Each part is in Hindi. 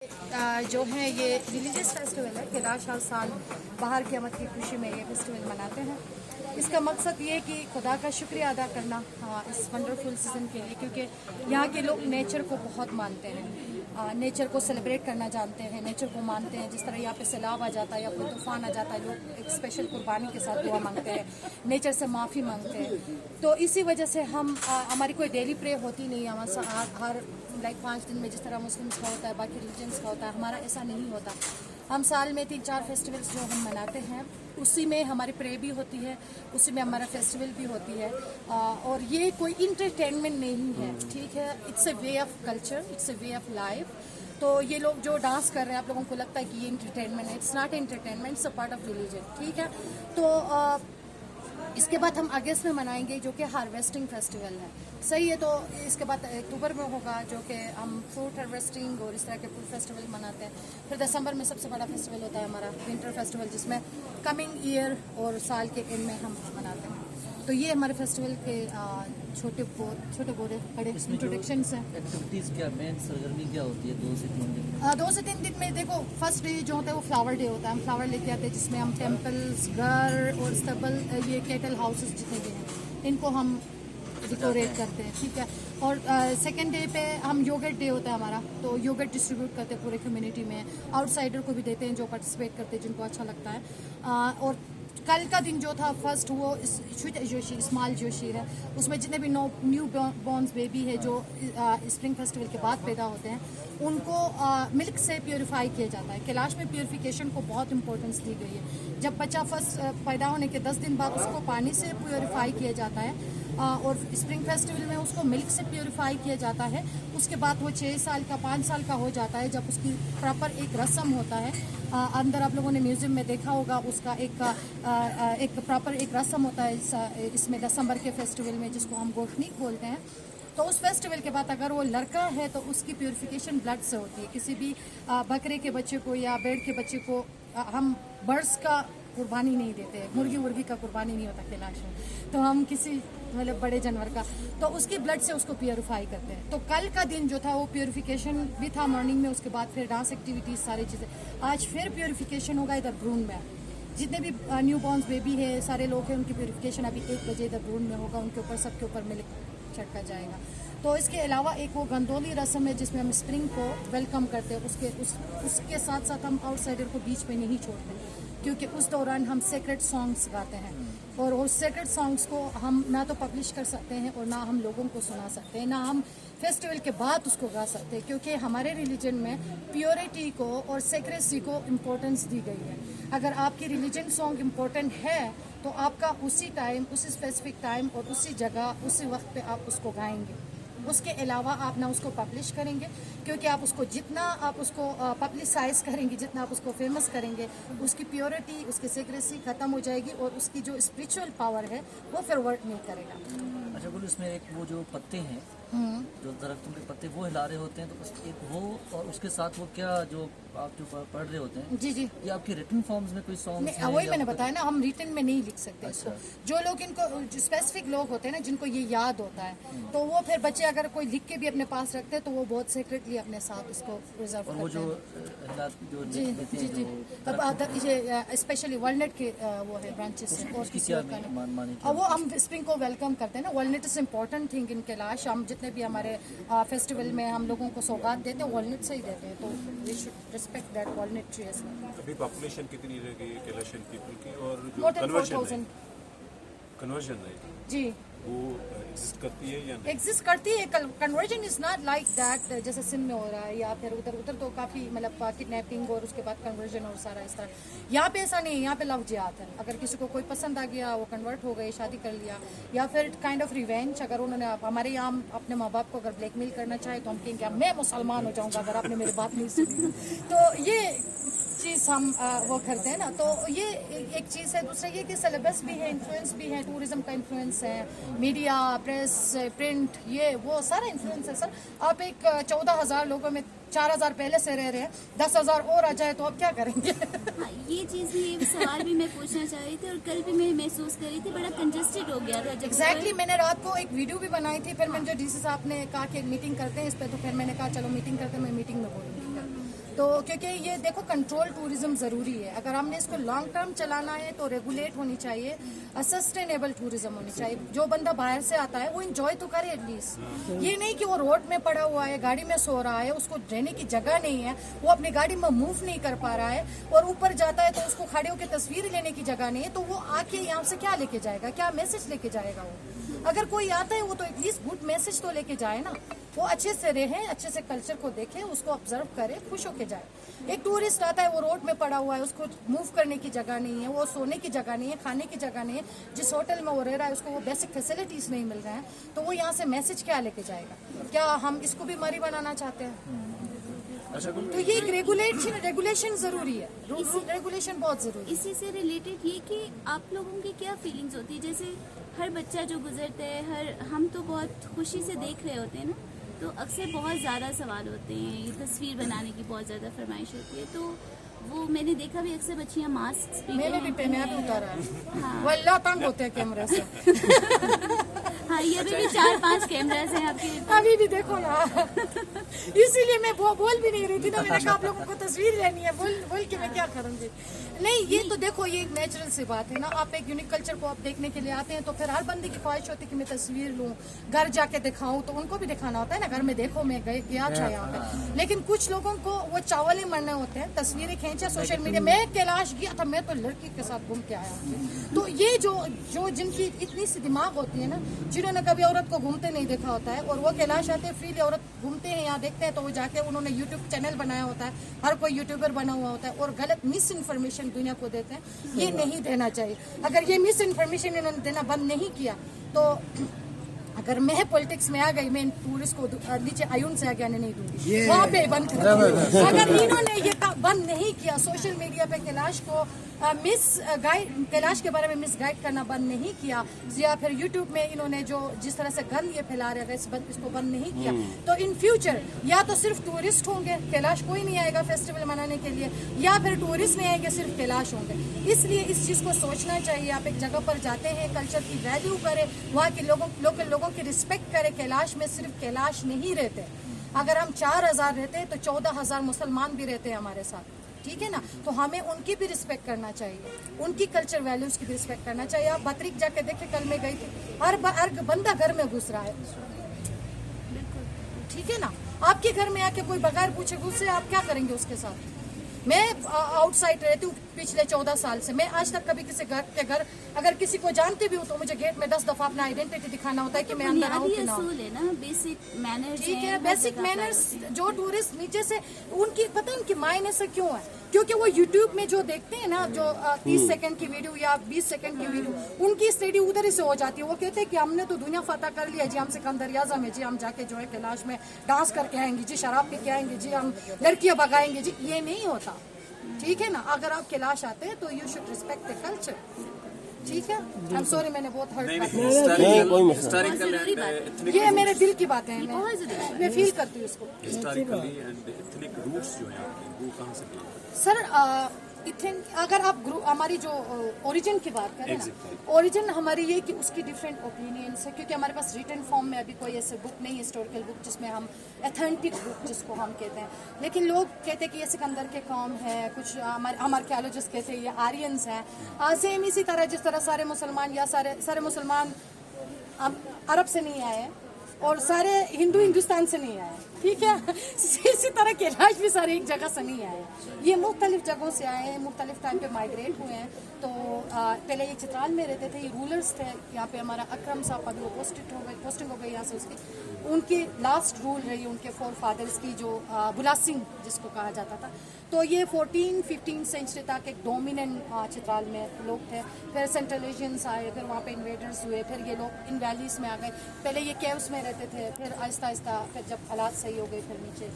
जो है ये रिलीजियस फेस्टिवल है। कैलाश हर साल बाहर की आमद की खुशी में ये फेस्टिवल मनाते हैं। इसका मकसद ये है कि खुदा का शुक्रिया अदा करना इस वंडरफुल सीज़न के लिए, क्योंकि यहाँ के लोग नेचर को बहुत मानते हैं, नेचर को सेलिब्रेट करना जानते हैं, नेचर को मानते हैं। जिस तरह यहाँ पे सैलाब आ जाता है या कोई तूफान आ जाता है, लोग एक स्पेशल कुर्बानी के साथ दुआ मांगते हैं, नेचर से माफ़ी मांगते हैं। तो इसी वजह से हम हमारी कोई डेली प्रे होती नहीं है हर 5 दिन में जिस तरह मुस्लिम्स का होता है, बाकी रिलीजन्स का होता है। हमारा ऐसा नहीं होता। हम साल में 3-4 फेस्टिवल्स जो हम मनाते हैं उसी में हमारी प्रे भी होती है, उसी में हमारा फेस्टिवल भी होती है। और ये कोई इंटरटेनमेंट नहीं है, ठीक है। It's a way of culture, it's a way of life. तो ये लोग जो डांस कर रहे हैं, आप लोगों को लगता है कि ये इंटरटेनमेंट है। It's not entertainment, it's a part of religion, ठीक है। तो इसके बाद हम अगस्त में मनाएंगे जो कि हार्वेस्टिंग फेस्टिवल है, सही है। तो इसके बाद अक्टूबर में होगा जो कि हम फ्रूट हार्वेस्टिंग और इस तरह के फ्रूट फेस्टिवल मनाते हैं। फिर दिसंबर में सबसे बड़ा फेस्टिवल होता है हमारा विंटर फेस्टिवल, जिसमें कमिंग ईयर और साल के एंड में हम मनाते हैं। तो ये हमारे फेस्टिवल के छोटे बोरे बड़े इंट्रोडक्शन हैं। एक्टिविटीज़ क्या, मेन सरगर्मी क्या होती है 2 से 3 दिन? 2 से 3 दिन में देखो, फर्स्ट डे जो होता है वो फ्लावर डे होता है। हम फ्लावर लेके आते हैं जिसमें हम टेम्पल्स, घर और स्टबल, ये कैटल हाउसेस जितने भी हैं इनको हम डेकोरेट करते हैं, ठीक है। और सेकेंड डे पे हम योगर्ट डे होता है हमारा, तो योगर्ट डिस्ट्रीब्यूट करते हैं पूरे कम्युनिटी में। आउटसाइडर को भी देते हैं जो पार्टिसिपेट करते हैं, जिनको अच्छा लगता है। और कल का दिन जो था फर्स्ट, वो जोशी स्मॉल जोशी है। उसमें जितने भी न्यू बॉर्न्स बेबी है जो स्प्रिंग फेस्टिवल के बाद पैदा होते हैं, उनको मिल्क से प्योरीफाई किया जाता है। कैलाश में प्योरीफिकेशन को बहुत इंपॉर्टेंस दी गई है। जब बच्चा फर्स्ट पैदा होने के 10 दिन बाद उसको पानी से प्योरीफाई किया जाता है, और स्प्रिंग फेस्टिवल में उसको मिल्क से प्योरीफाई किया जाता है। उसके बाद वो 6 साल का 5 साल का हो जाता है, जब उसकी प्रॉपर एक रस्म होता है। अंदर आप लोगों ने म्यूजियम में देखा होगा, उसका एक प्रॉपर एक रस्म होता है इसमें दिसंबर के फेस्टिवल में, जिसको हम गोशनी बोलते हैं। तो उस फेस्टिवल के बाद अगर वो लड़का है तो उसकी प्योरीफिकेशन ब्लड से होती है। किसी भी बकरे के बच्चे को या भेड़ के बच्चे को हम बर्ड्स का कुर्बानी नहीं देते, मुर्गी का कुर्बानी नहीं होता कैलाश में, तो हम किसी मतलब बड़े जानवर का, तो उसकी ब्लड से उसको प्योरीफाई करते हैं। तो कल का दिन जो था वो प्योरीफिकेशन भी था मॉर्निंग में, उसके बाद फिर डांस एक्टिविटीज सारी चीज़ें। आज फिर प्योरीफिकेशन होगा इधर ब्रून में। जितने भी न्यू बॉर्न्स बेबी है, सारे लोग हैं, उनकी प्योरीफिकेशन अभी 1 बजे इधर ब्रून में होगा। उनके ऊपर सबके ऊपर मिल्क छिड़का जाएगा। तो इसके अलावा एक वो गंदोली रस्म है जिसमें हम स्प्रिंग को वेलकम करते हैं। उसके साथ साथ हम आउटसाइडर को बीच में नहीं छोड़ते, क्योंकि उस दौरान हम सेक्रेट सॉन्ग्स गाते हैं। और उस सेक्रेट सॉन्ग्स को हम ना तो पब्लिश कर सकते हैं और ना हम लोगों को सुना सकते हैं, ना हम फेस्टिवल के बाद उसको गा सकते हैं, क्योंकि हमारे रिलीजन में प्योरिटी को और सेक्रेसी को इम्पोर्टेंस दी गई है। अगर आपकी रिलीजन सॉन्ग इम्पोर्टेंट है तो आपका उसी टाइम, उसी स्पेसिफिक टाइम और उसी जगह, उसी वक्त पे आप उसको गाएंगे। उसके अलावा आप ना उसको पब्लिश करेंगे, क्योंकि आप उसको जितना आप उसको पब्लिसाइज करेंगे, जितना आप उसको फेमस करेंगे, उसकी प्योरिटी, उसकी सीक्रेसी ख़त्म हो जाएगी और उसकी जो स्पिरिचुअल पावर है वो फिर वर्क नहीं करेगा। अच्छा बोलो, इसमें एक वो जो पत्ते हैं, जो दरख्तों के पत्ते वो हिला रहे होते हैं, तो एक वो और उसके साथ वो क्या जो आप जो पढ़ रहे होते हैं, जी ये आपकी रिटन फॉर्म्स में कोई सॉन्ग? वही मैंने बताया ना, हम रिटन में नहीं लिख सकते। अच्छा। जो लोग इनको स्पेसिफिक लोग होते हैं ना, जिनको ये याद होता है, तो वो फिर बच्चे अगर कोई लिख के भी अपने पास रखते हैं तो वो बहुत सीक्रेटली अपने साथ इसको प्रिजर्व करते हैं। वो जो जी अब स्पेशली वॉलनट के वो है ब्रांचेस हैं, और किसी और का वो हम स्प्रिंग को वेलकम करते हैं ना। Walnut is important thing in Kailash. हम जितने भी हमारे फेस्टिवल में हम लोगों को सौगात देते हैं, वॉलनट से ही देते हैं, तो we should respect that walnut tree as well. अभी पॉपुलेशन कितनी रह गई है कैलाशियन पीपल की, और जो मोर देन कन्वर्जन है जी वो एग्जिस्ट करती है या नहीं? एग्जिस्ट करती है। Conversion is not like that जैसे सिंध में हो रहा है, या फिर उधर तो काफ़ी मतलब किडनैपिंग और उसके बाद कन्वर्जन और सारा इस तरह। यहाँ पे ऐसा नहीं है, यहाँ पे लव जिहाद है। अगर किसी को कोई पसंद आ गया, वो कन्वर्ट हो गए, शादी कर लिया, या फिर काइंड ऑफ रिवेंज। अगर उन्होंने हमारे यहाँ अपने माँ बाप को अगर ब्लैकमेल करना चाहे तो हम कहेंगे मैं मुसलमान हो जाऊँगा अगर आपने मेरी बात नहीं सुनी। तो ये चीज़ हम वो करते हैं ना, तो ये एक चीज़ है। दूसरा ये कि सिलेबस भी है, इन्फ्लुएंस भी है, टूरिज्म का इन्फ्लुएंस है, मीडिया, प्रेस, प्रिंट, ये वो सारा इन्फ्लुएंस है सर। आप एक 14,000 लोगों में 4,000 पहले से रह रहे हैं, 10,000 और आ जाए तो आप क्या करेंगे? ये चीज़ भी, सवाल भी मैं पूछना चाह रही थी, और कल भी मैं महसूस कर रही थी बड़ा कंजस्टेड हो गया था। एग्जैक्टली मैंने रात को एक वीडियो भी बनाई थी, फिर मैंने जो डीसी साहब ने कहा कि मीटिंग करते हैं इस पर, तो फिर मैंने कहा चलो मीटिंग करते हैं, मैं मीटिंग में बोलूँगी। तो क्योंकि ये देखो कंट्रोल टूरिज्म जरूरी है। अगर हमने इसको लॉन्ग टर्म चलाना है तो रेगुलेट होनी चाहिए, सस्टेनेबल टूरिज्म होनी चाहिए। जो बंदा बाहर से आता है वो एंजॉय तो करे एटलीस्ट। ये नहीं कि वो रोड में पड़ा हुआ है, गाड़ी में सो रहा है, उसको रहने की जगह नहीं है, वो अपनी गाड़ी में मूव नहीं कर पा रहा है और ऊपर जाता है तो उसको खड़े होकर तस्वीर लेने की जगह नहीं है, तो वो आके यहाँ से क्या लेके जाएगा, क्या मैसेज लेके जाएगा वो? अगर कोई आता है वो तो एटलीस्ट गुड मैसेज तो लेके जाए ना। वो अच्छे से रहे, अच्छे से कल्चर को देखे, उसको ऑब्जर्व करे, खुश होके जाए। एक टूरिस्ट आता है वो रोड में पड़ा हुआ है, उसको मूव करने की जगह नहीं है, वो सोने की जगह नहीं है, खाने की जगह नहीं है, जिस होटल में वो रह रहा है उसको वो बेसिक फैसिलिटीज नहीं मिल रहा है, तो वो यहाँ से मैसेज क्या लेके जाएगा? क्या हम इसको भी मरी बनाना चाहते हैं? तो ये एक रेगुलेशन जरूरी है, रेगुलेशन बहुत जरूरी है। इसी से रिलेटेड ये कि आप लोगों की क्या फीलिंग्स होती है? जैसे हर बच्चा जो गुजरता है, हम तो बहुत खुशी से देख रहे होते हैं ना, तो अक्सर बहुत ज़्यादा सवाल होते हैं, ये तस्वीर बनाने की बहुत ज़्यादा फरमाइश होती है। तो वो मैंने देखा भी अक्सर बच्चियाँ मास्क मैंने भी पहना भी उतारा है। हाँ। वो अल्लाह तंग होते हैं कैमरे से। हाँ, ये भी 4-5 कैमरास हैं आपके। अभी भी देखो ना, इसीलिए मैं बोल भी नहीं रही थी ना। मैंने कहा आप लोगों को तस्वीर लेनी है, बोल के मैं क्या करूँगी। नहीं, ये तो देखो ये एक नेचुरल सी बात है ना। आप एक यूनिक कल्चर को आप देखने के लिए आते हैं तो फिर हर बंदे की ख्वाहिश होती है कि मैं तस्वीर लूँ, घर जाके दिखाऊं, तो उनको भी दिखाना होता है ना, घर में देखो मैं गया था यहाँ पे। लेकिन कुछ लोगों को वो चावल ही मरने होते हैं, तस्वीरें खींचे सोशल मीडिया। मैं कैलाश गया था, मैं तो लड़की के साथ घूम के आया। तो ये जो जिनकी इतनी सी दिमाग होती है ना, जिन्होंने कभी औरत को घूमते नहीं देखा होता है, और वो कैलाश आते हैं फ्रीली, औरत घूमते हैं यहाँ देखते हैं, तो वो जाके उन्होंने यूट्यूब चैनल बनाया होता है, हर कोई यूट्यूबर बना हुआ होता है, और गलत मिस इन्फॉर्मेशन दुनिया को देते हैं। ये नहीं देना चाहिए। अगर ये मिस इन्फॉर्मेशन इन्होंने देना बंद नहीं किया तो अगर मैं पॉलिटिक्स में आ गई, मैं टूरिस्ट को नीचे आयुन से आगे आने नहीं दूंगी, वहाँ पे बंद कर दूंगी। अगर इन्होंने ये बंद नहीं किया, सोशल मीडिया पे कैलाश को कैलाश के बारे में मिस गाइड करना बंद नहीं किया, या फिर यूट्यूब में इन्होंने जिस तरह से गंद ये फैला रहे हैं इसको बंद नहीं किया, तो इन फ्यूचर या तो सिर्फ टूरिस्ट होंगे, कैलाश कोई नहीं आएगा फेस्टिवल मनाने के लिए, या फिर टूरिस्ट नहीं आएंगे, सिर्फ कैलाश होंगे। इसलिए इस चीज़ को सोचना चाहिए। आप एक जगह पर जाते हैं, कल्चर की वैल्यू करें, वहाँ के लोकल लोगों की रिस्पेक्ट करें। कैलाश में सिर्फ कैलाश नहीं रहते। अगर हम 4000 रहते हैं तो 14000 मुसलमान भी रहते हैं हमारे साथ, ठीक है ना। तो हमें उनकी भी रिस्पेक्ट करना चाहिए, उनकी कल्चर वैल्यूज की भी रिस्पेक्ट करना चाहिए। आप बतरीक जाके देखे, कल मैं गई थी, हर बंदा घर में घुस रहा है, ठीक है ना। आपके घर में आके कोई बगैर पूछे घुसे, आप क्या करेंगे उसके साथ? मैं आउटसाइड रहती हूँ पिछले 14 साल से। मैं आज तक कभी किसी घर के घर अगर किसी को जानती भी हूँ तो मुझे गेट में 10 दफा अपना आइडेंटिटी दिखाना होता है कि मैं अंदर आऊँ कि ना। बेसिक मैनर्स, ठीक है, बेसिक मैनर्स जो टूरिस्ट नीचे से उनकी पता है उनकी मायने ऐसा क्यों है? क्योंकि वो यूट्यूब में जो देखते हैं ना, जो 30 सेकंड की वीडियो या 20 सेकंड की वीडियो, उनकी स्टडी उधर ही से हो जाती है। वो कहते हैं कि हमने तो दुनिया फतह कर लिया जी, हम सिकंदर आज़म है जी, हम जाके जो है कैलाश में डांस करके आएंगे जी, शराब पी के आएंगे जी, हम लड़कियां भगाएंगे जी। ये नहीं होता, ठीक है ना। अगर आप कैलाश आते हैं तो you should respect the culture, ठीक है। आई एम सॉरी, मैंने बहुत हर्ट किया। ये मेरे दिल की बातें हैं, मैं फील करती हूँ इसको। हिस्टोरिकली एंड एथनिक रूट्स जो हैं आपकी, वो कहाँ से belong करते हैं? सर अगर आप हमारी जो ओरिजिन की बात करें ना, ओरिजिन हमारी ये कि उसकी डिफरेंट ओपिनियंस है, क्योंकि हमारे पास रिटन फॉर्म में अभी कोई ऐसे बुक नहीं, हिस्टोरिकल बुक जिसमें हम ऑथेंटिक बुक जिसको हम कहते हैं। लेकिन लोग कहते हैं कि ये सिकंदर के कौम है, कुछ हमारे आर्कियोलॉजिस्ट कहते हैं ये आर्यंस हैं। सेम इसी तरह जिस तरह सारे मुसलमान या सारे मुसलमान अरब से नहीं आए और सारे हिंदू हिंदुस्तान से नहीं आए, ठीक है। इसी तरह कैलाश भी सारे एक जगह से नहीं आए, ये मुख्तलिफ जगहों से आए हैं, मुख्तलिफ टाइम पे माइग्रेट हुए हैं। तो पहले ये चित्राल में रहते थे, ये रूलर्स थे यहाँ पे। हमारा अकरम साहब अभी वो पोस्टिंग हो गई यहाँ से उसकी, उनकी लास्ट रूल रही उनके 4 फादर्स की, जो बुलासिंग जिसको कहा जाता था। तो ये 14-15 सेंचुरी तक एक डोमिनेंट चित्राल में लोग थे। फिर सेंट्रल एशियंस आए, फिर वहाँ पे इन्वेडर्स हुए, फिर ये लोग इन वैलीज में आ गए। पहले ये केव्स में रहते थे, फिर आहिस्ता आहिस्ता फिर जब हालात सही हो गए फिर नीचे।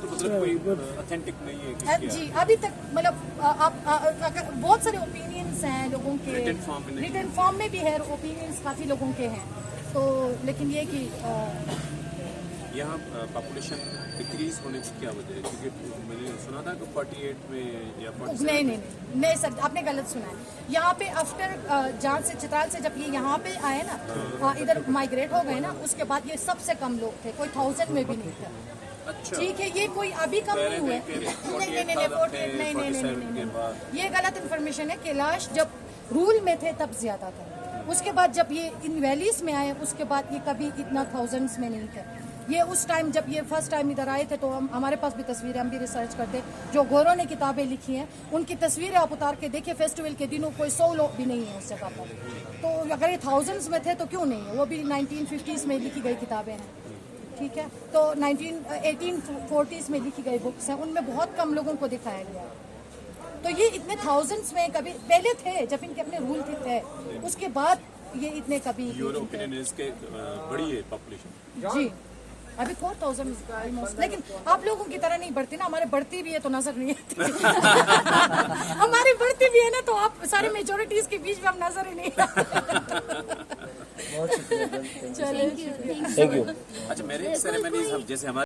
तो मतलब कोई ऑथेंटिक नहीं है कि जी अभी तक, मतलब अगर बहुत सारे ओपिनियंस हैं लोगों के, रिटन फॉर्म में भी है, ओपिनियंस काफ़ी लोगों के हैं। तो लेकिन ये कि यहाँ पॉपुलेशन डिक्रीज होने की क्या वजह है? क्योंकि मैंने सुना था कि 48 में या 47 नहीं सर, आपने गलत सुना है। यहाँ पे आफ्टर जहाँ से चित्राल से जब ये यहाँ पे आए ना, इधर माइग्रेट हो गए ना, उसके बाद ये सबसे कम लोग थे, कोई 1000 में भी नहीं थे। अच्छा। ठीक है, ये कोई अभी कम नहीं हुआ है। नहीं, ये गलत इन्फॉर्मेशन है। कैलाश जब रूल में थे तब ज्यादा था, उसके बाद जब ये इन वैलीज में आए उसके बाद ये कभी इतना थाउजेंड्स में नहीं थे। ये उस टाइम जब ये फर्स्ट टाइम इधर आए थे तो हमारे पास भी तस्वीरें, हम भी रिसर्च करते, जो गोरों ने किताबें लिखी हैं उनकी तस्वीरें आप उतार के देखिए, फेस्टिवल के दिनों कोई 100 लोग भी नहीं है उस जगह पर। तो अगर ये थाउजेंड्स में थे तो क्यों नहीं है, वो भी 1950s में लिखी गई किताबें हैं, ठीक है। तो 1840s में लिखी गई बुक्स हैं, उनमें बहुत कम लोगों को दिखाया गया है। तो ये इतने थाउजेंड्स में कभी पहले थे जब इनके अपने रूल थे, उसके बाद ये इतने कभी योर ओपिनियन इज के बड़ी है पॉपुलेशन जी अभी 4000 ऑलमोस्ट, लेकिन आप लोगों की तरह नहीं बढ़ती ना, हमारे बढ़ती भी है तो नजर नहीं आती। हमारी बढ़ती भी है ना तो आप सारे मेजोरिटीज के बीच में हम नजर ही नहीं आते। बहुत शुक्रिया। चलिए थैंक यू। अच्छा, मैरिज सेरेमनीज हम जैसे हमारे